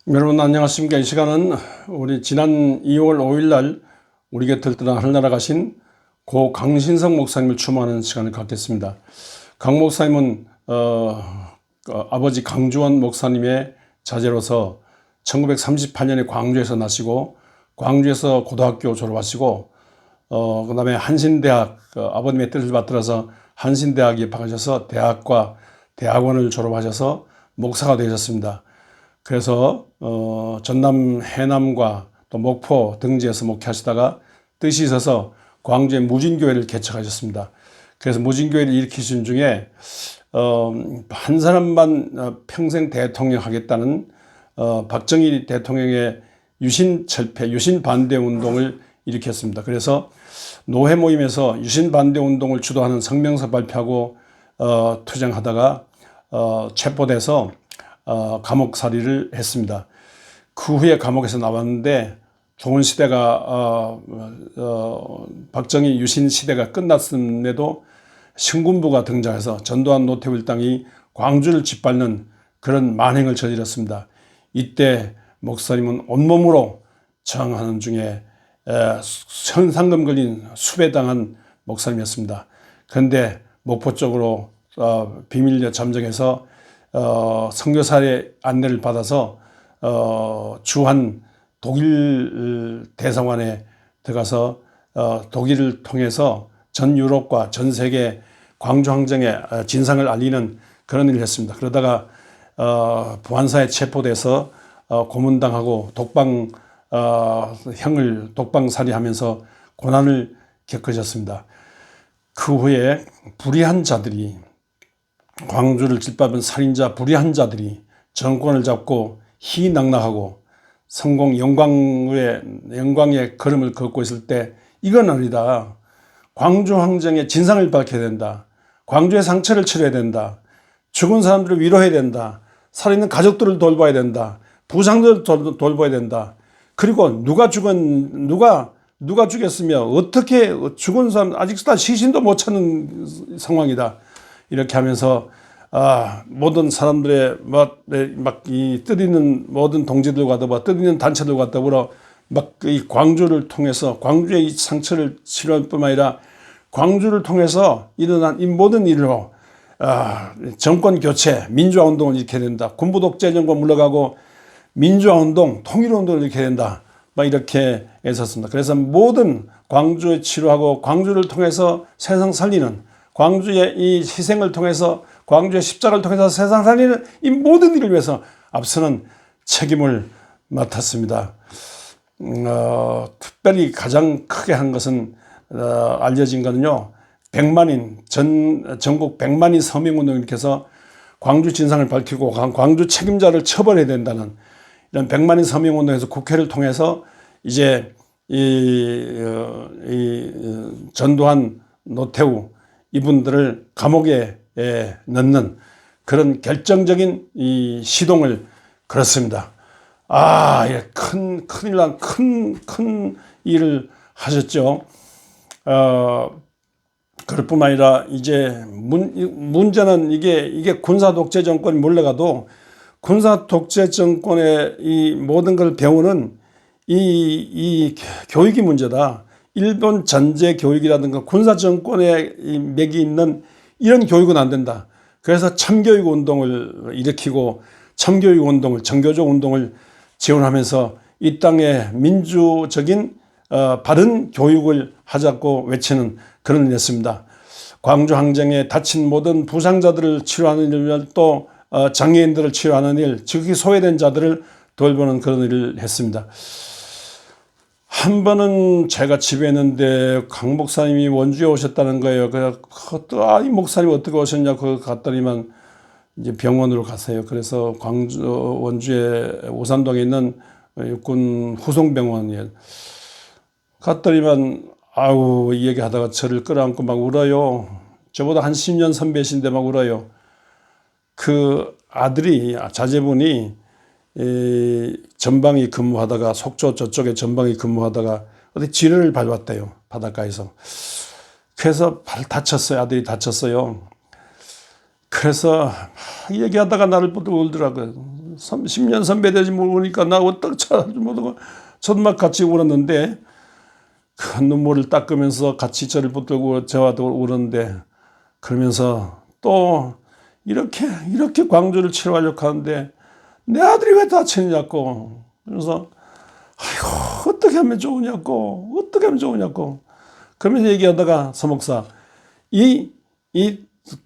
여러분 안녕하십니까. 이 시간은 우리 지난 2월 5일 날 우리 곁을 떠나 하늘나라 가신 고 강신성 목사님을 추모하는 시간을 갖겠습니다. 강 목사님은 아버지 강주원 목사님의 자제로서 1938년에 광주에서 나시고 광주에서 고등학교 졸업하시고 그 다음에 한신대학 아버님의 뜻을 받들어서 한신대학에 입학하셔서 대학과 대학원을 졸업하셔서 목사가 되셨습니다. 그래서 전남 해남과 또 목포 등지에서 목회하시다가 뜻이 있어서 광주에 무진교회를 개척하셨습니다. 그래서 무진교회를 일으키신 중에 한 사람만 평생 대통령 하겠다는 박정희 대통령의 유신철폐, 유신반대운동을 일으켰습니다. 그래서 노회 모임에서 유신반대운동을 주도하는 성명서 발표하고 투쟁하다가 체포돼서 감옥살이를 했습니다. 그 후에 감옥에서 나왔는데 좋은 시대가 박정희 유신 시대가 끝났음에도 신군부가 등장해서 전두환 노태우 일당이 광주를 짓밟는 그런 만행을 저질렀습니다. 이때 목사님은 온몸으로 저항하는 중에 현상금 걸린 수배당한 목사님이었습니다. 그런데 목포 쪽으로 비밀 잠적해서 선교사의 안내를 받아서 주한 독일 대사관에 들어가서 독일을 통해서 전 유럽과 전 세계 광주항쟁의 진상을 알리는 그런 일을 했습니다. 그러다가 부안사에 체포돼서 고문당하고 형을 독방살이하면서 고난을 겪으셨습니다. 그 후에 불의한 자들이 광주를 짓밟은 살인자 불의한 자들이 정권을 잡고 희낙낙하고 성공 영광의 걸음을 걷고 있을 때 이건 아니다. 광주 항쟁의 진상을 밝혀야 된다. 광주의 상처를 치료해야 된다. 죽은 사람들을 위로해야 된다. 살아있는 가족들을 돌봐야 된다. 부상들을 돌봐야 된다. 그리고 누가 죽였으며 어떻게 죽은 사람 아직도 다 시신도 못 찾는 상황이다. 이렇게 하면서 모든 사람들의 이 뜻있는 모든 동지들과 더불어 뜻있는 단체들과 더불어 이 광주를 통해서 광주의 이 상처를 치료할 뿐만 아니라 광주를 통해서 일어난 이 모든 일로 정권 교체, 민주화 운동을 일으켜야 된다. 군부 독재 정권 물러가고 민주화 운동, 통일 운동을 일으켜야 된다. 이렇게 애썼습니다. 그래서 모든 광주에 치료하고 광주를 통해서 세상 살리는 광주의 이 희생을 통해서 광주의 십자가를 통해서 세상 살리는 이 모든 일을 위해서 앞서는 책임을 맡았습니다. 특별히 가장 크게 한 것은 알려진 것은요. 전국 100만인 서명운동을 일으켜서 광주 진상을 밝히고 광주 책임자를 처벌해야 된다는 이런 100만인 서명운동에서 국회를 통해서 이제 전두환 노태우 이분들을 감옥에 넣는 그런 결정적인 이 시동을 걸었습니다. 큰일 난 큰 일을 하셨죠. 그럴 뿐만 아니라 이제 문제는 이게 군사 독재 정권이 몰려가도 군사 독재 정권의 이 모든 걸 배우는 이 교육이 문제다. 일본 전제 교육이라든가 군사 정권에 맥이 있는 이런 교육은 안 된다. 그래서 참교육 운동을 일으키고 참교육 운동을 정교조 운동을 지원하면서 이 땅에 민주적인 바른 교육을 하자고 외치는 그런 일이었습니다. 광주 항쟁에 다친 모든 부상자들을 치료하는 일, 또 장애인들을 치료하는 일, 즉시 소외된 자들을 돌보는 그런 일을 했습니다. 한 번은 제가 집에 있는데 강 목사님이 원주에 오셨다는 거예요. 그래서 이 목사님 어떻게 오셨냐 그 갔더니만 이제 병원으로 가세요. 그래서 원주에 오산동에 있는 육군 후송병원이에요. 갔더니만 이 얘기하다가 저를 끌어안고 막 울어요. 저보다 한 10년 선배신데 막 울어요. 그 자제분이 전방위 근무하다가 속초 저쪽에 전방위 근무하다가 어디 지뢰를 밟았대요. 바닷가에서. 그래서 아들이 다쳤어요. 그래서 얘기하다가 나를 보고 울더라고요. 10년 선배 되지 모르니까 나 어떡 잘하지 못하고 저도 막 같이 울었는데 큰 눈물을 닦으면서 같이 저를 붙들고 저와도 울었는데 그러면서 또 이렇게 광주를 치료하려고 하는데 내 아들이 왜 다치느냐고. 그래서 아이고 어떻게 하면 좋으냐고 그러면서 얘기하다가 서목사 이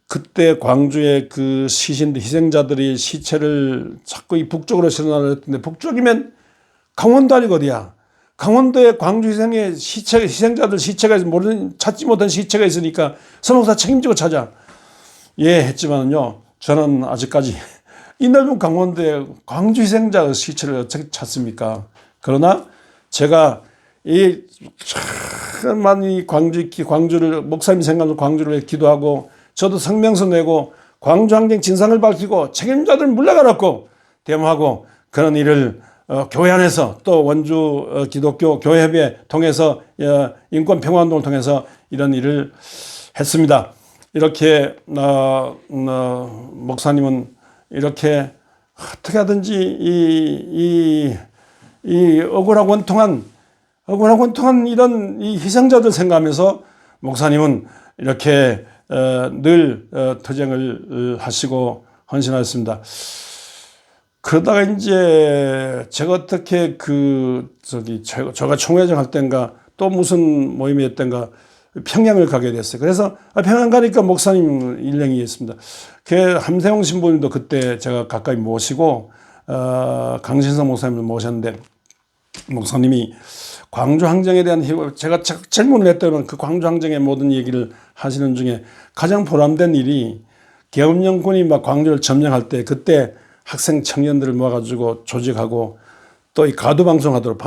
그때 광주의 그 시신들 희생자들이 시체를 자꾸 이 북쪽으로 실어나려 했는데 북쪽이면 강원도 아니고 어디야. 강원도에 광주 희생의 희생자들 시체가 찾지 못한 시체가 있으니까 서목사 책임지고 찾아. 예 했지만요 저는 아직까지 이 넓은 강원도에 광주 희생자 시체를 어떻게 찾습니까? 그러나 제가 많이 광주를 목사님 생각으로 광주를 기도하고 저도 성명서 내고 광주 항쟁 진상을 밝히고 책임자들 물러가라고 대모하고 그런 일을 교회 안에서 또 원주 기독교 교회협의회 통해서 인권평화운동을 통해서 이런 일을 했습니다. 이렇게 목사님은 이렇게 어떻게 하든지 이 억울하고 원통한 이런 이 희생자들 생각하면서 목사님은 이렇게 늘 투쟁을 하시고 헌신하셨습니다. 그러다가 이제 제가 어떻게 제가 총회장 할 때인가 또 무슨 모임이었던가 평양을 가게 됐어요. 그래서 평양 가니까 목사님 일행이 있습니다. 그 함세용 신부님도 그때 제가 가까이 모시고 강신성 목사님을 모셨는데 목사님이 광주 항쟁에 대한 제가 질문을 했더니 그 광주 항쟁의 모든 얘기를 하시는 중에 가장 보람된 일이 계엄연군이 막 광주를 점령할 때 그때 학생 청년들을 모아가지고 조직하고 또 이 가두방송하도록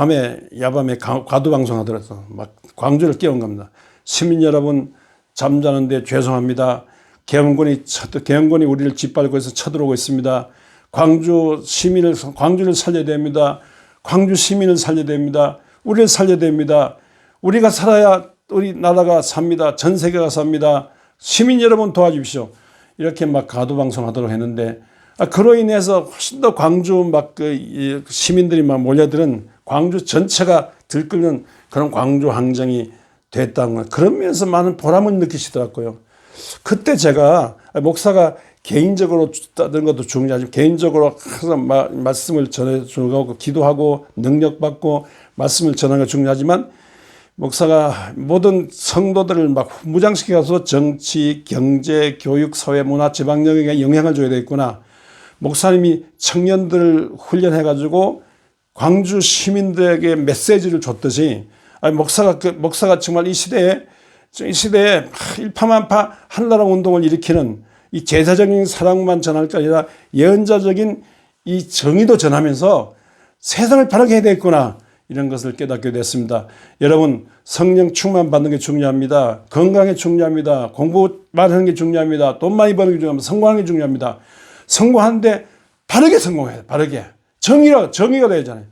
야밤에 가두방송하더라도 막 광주를 깨운 겁니다. 시민 여러분 잠자는데 죄송합니다. 계엄군이 우리를 짓밟고 해서 쳐들어오고 있습니다. 광주를 살려야 됩니다. 광주 시민을 살려야 됩니다. 우리를 살려야 됩니다. 우리가 살아야 우리 나라가 삽니다. 전 세계가 삽니다. 시민 여러분 도와주십시오. 이렇게 막 가두방송하도록 했는데 그로 인해서 훨씬 더 광주 시민들이 막 몰려드는 광주 전체가 들끓는 그런 광주 항쟁이 됐다는 거. 그러면서 많은 보람을 느끼시더라고요. 그때 제가 목사가 개인적으로 따는 것도 중요하지만 개인적으로 항상 말씀을 전해주고 기도하고 능력받고 말씀을 전하는 게 중요하지만 목사가 모든 성도들을 막 무장시켜서 정치, 경제, 교육, 사회, 문화, 지방 영역에 영향을 줘야 되겠구나. 목사님이 청년들을 훈련해가지고 광주 시민들에게 메시지를 줬듯이 목사가 정말 이 시대에 일파만파 한나라 운동을 일으키는 이 제사적인 사랑만 전할 게 아니라 예언자적인 이 정의도 전하면서 세상을 바르게 해야 되겠구나. 이런 것을 깨닫게 됐습니다. 여러분 성령 충만 받는 게 중요합니다. 건강이 중요합니다. 공부 많이 하는 게 중요합니다. 돈 많이 버는 게 중요합니다. 성공하는 게 중요합니다. 성공하는데 바르게 성공해야 돼. 바르게. 정의가 되잖아요.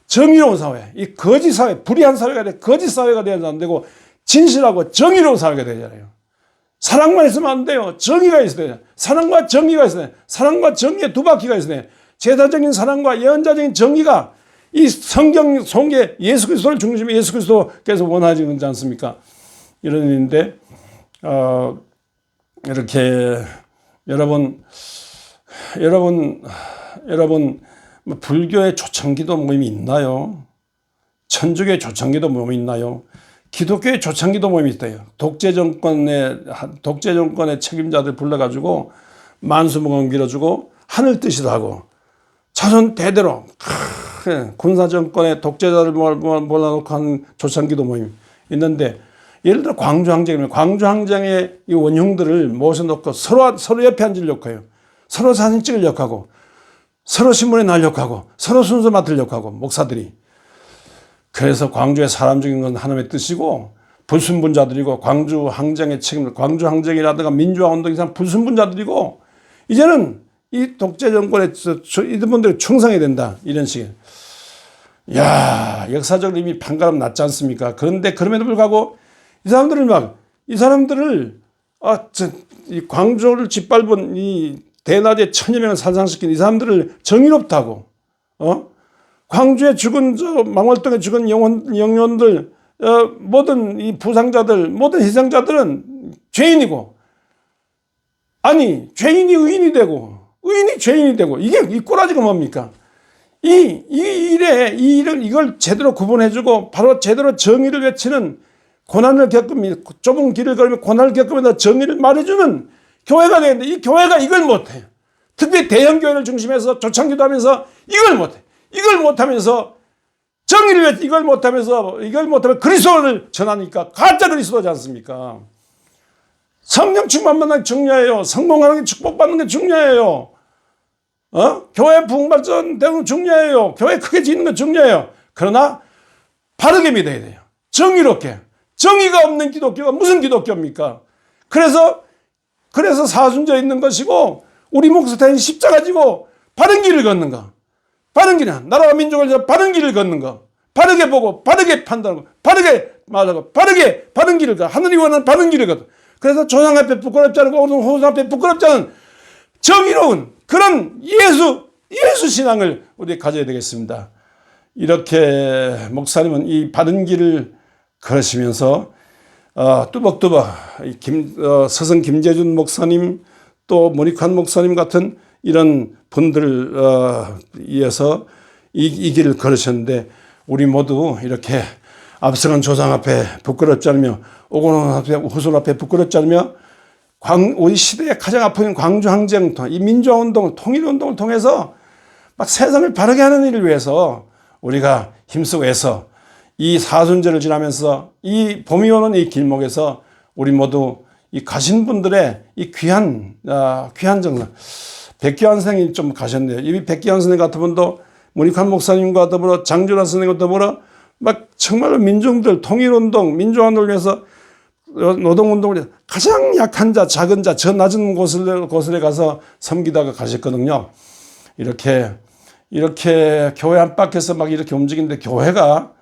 정의로운 사회. 이 거짓 사회, 불의한 사회가 돼. 거짓 사회가 되어서 안 되고 진실하고 정의로운 사회가 되잖아요. 사랑만 있으면 안 돼요. 정의가 있어야 돼요. 사랑과 정의가 있어야 돼요. 사랑과 정의의 두 바퀴가 있어야 돼요. 제사적인 사랑과 예언자적인 정의가 이 성경 속에 예수 그리스도를 중심에 예수 그리스도께서 원하시는 지 않습니까? 이런 일인데 이렇게 여러분 불교의 초창기도 모임이 있나요? 천주교의 초창기도 모임이 있나요? 기독교의 초창기도 모임이 있어요. 독재 정권의 책임자들 불러가지고 만수무강 빌어주고 하늘 뜻이도 하고 자손 대대로 군사 정권의 독재자를 몰아놓고 한 초창기도 모임 있는데 예를 들어 광주 항쟁의 이 원흉들을 모셔놓고 서로 옆에 앉으려고 해요. 서로 사진 찍으려고 하고 서로 신문에 날려고 하고 서로 순서 맡으려고 하고 목사들이. 그래서 광주의 사람적인 건 하나님의 뜻이고 불순분자들이고 광주 항쟁의 책임을 광주 항쟁이라든가 민주화 운동 이상 불순분자들이고 이제는 이 독재 정권에 이분들이 충성해야 된다. 이런 식의. 야, 역사적으로 이미 판가름 났지 않습니까? 그런데 그럼에도 불구하고 이 사람들을 이 광주를 짓밟은 이 대낮에 1000여 명을 살상시킨 이 사람들을 정의롭다고, 광주에 죽은 망월동에 죽은 영혼들, 모든 이 부상자들, 모든 희생자들은 죄인이고, 아니 죄인이 의인이 되고 의인이 죄인이 되고, 이게 이 꼬라지가 뭡니까? 이걸 제대로 구분해주고 바로 제대로 정의를 외치는, 고난을 겪으면 좁은 길을 걸으면 고난을 겪으면서 정의를 말해주는 교회가 되는데, 이 교회가 이걸 못해요. 특히 대형 교회를 중심해서 조창기도 하면서 이걸 못해. 이걸 못하면서 정의를 이걸 못하면 그리스도를 전하니까 가짜 그리스도지 않습니까? 성령 충만만 중요해요. 성공하는 게, 축복받는 게 중요해요. 교회 부흥발전 되는 건 중요해요. 교회 크게 짓는 건 중요해요. 그러나 바르게 믿어야 돼요. 정의롭게. 정의가 없는 기독교가 무슨 기독교입니까? 그래서 사순절 있는 것이고, 우리 목사님 십자가 지고 바른 길을 걷는 거. 바른 길은 나라와 민족을 위해서 바른 길을 걷는 거. 바르게 보고 바르게 판단하고 바르게 말하고 바르게 바른 길을 가. 하늘이 원하는 바른 길을 걷어. 그래서 조상 앞에 부끄럽지 않고 호수 앞에 부끄럽지 않은 정의로운 그런 예수 신앙을 우리 가져야 되겠습니다. 이렇게 목사님은 이 바른 길을 걸으시면서 뚜벅뚜벅 서성 김재준 목사님, 또 모니칸 목사님 같은 이런 분들을 위해서 이 길을 걸으셨는데, 우리 모두 이렇게 앞서간 조상 앞에 부끄럽지 않으며 오고는 앞에 후손 앞에 부끄럽지 않으며 우리 시대의 가장 아픈 광주항쟁, 이 민주화운동, 통일운동을 통해서 막 세상을 바르게 하는 일을 위해서 우리가 힘쓰고 해서 이 사순절을 지나면서 이 봄이 오는 이 길목에서 우리 모두 이 가신 분들의 이 귀한 정상, 백기환 선생님 좀 가셨네요. 이 백기환 선생님 같은 분도 문익환 목사님과 더불어 장준환 선생님과 더불어 막 정말로 민중들 통일운동, 민주화운동을 위해서, 노동운동을 위해서 가장 약한 자, 작은 자, 저 낮은 곳에 가서 섬기다가 가셨거든요. 이렇게 교회 안팎에서 막 이렇게 움직이는데, 교회가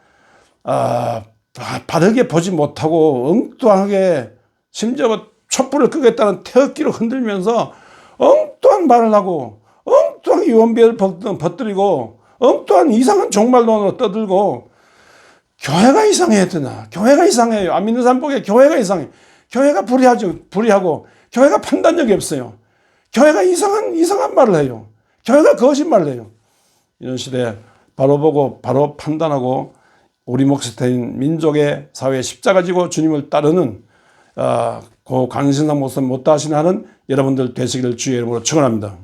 바르게 보지 못하고 엉뚱하게, 심지어 촛불을 끄겠다는 태극기를 흔들면서 엉뚱한 말을 하고 엉뚱한 유언비어를 퍼뜨리고 엉뚱한 이상한 종말론으로 떠들고, 교회가 이상해야 되나? 교회가 이상해요. 안 믿는 사람 보기에 교회가 이상해. 교회가 불의하고 교회가 판단력이 없어요. 교회가 이상한 말을 해요. 교회가 거짓말을 해요. 이런 시대에 바로 보고 바로 판단하고 우리 몫이 된 민족의 사회에 십자가 지고 주님을 따르는 고 강신상 목사님 못다하시는 하는 여러분들 되시기를 주의 이름으로 축원합니다.